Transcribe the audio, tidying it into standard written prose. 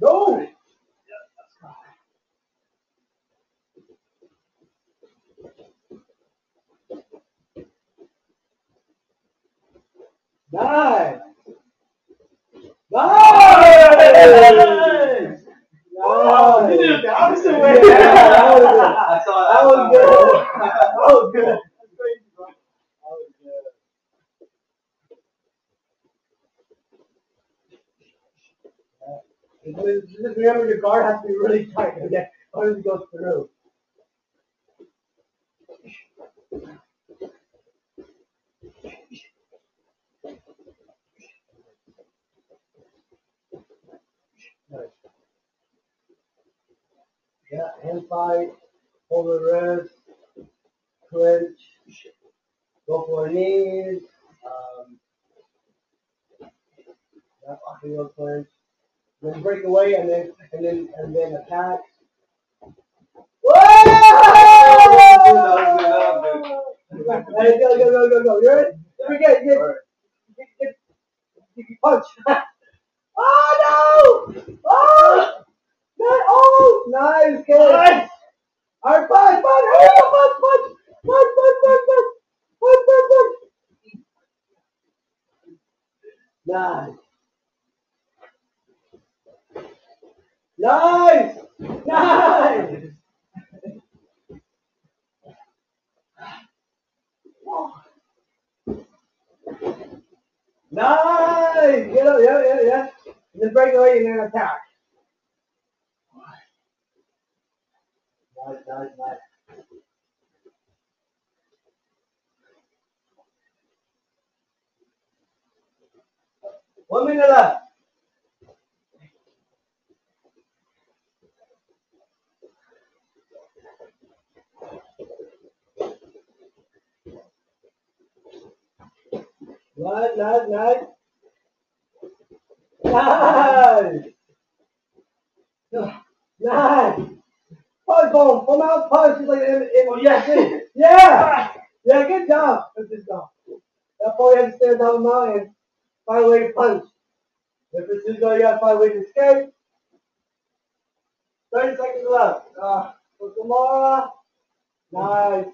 Go! Nice! Nice! Oh, you did it the opposite way. Yeah, that was good. I saw That was good. That was good. That's crazy, bro. That was good. Just remember your guard has to be really tight, okay? Otherwise it goes through. Nice. Yeah, hand fight, hold the wrist, clinch, go for knees, yeah, ocular clinch, then break away and then attack. Whoa! Hey, go. You ready? Let me get punch. Oh no! Oh! No! Oh! Nice kick. Nice. Alright, punch! Hurry up, punch! Nice. Nice! Nice! Get up, yeah. And then break away and then attack. Nice. 1 minute left. Nice. Nice. Punch, boom. Come out, punch. Just like in Oh, yeah. Yeah. Yeah, good job. Good job. That's why you have to stand down the mountain and find a way to punch. If it's too good, you got to find a way to escape. 30 seconds left. For tomorrow. Nice.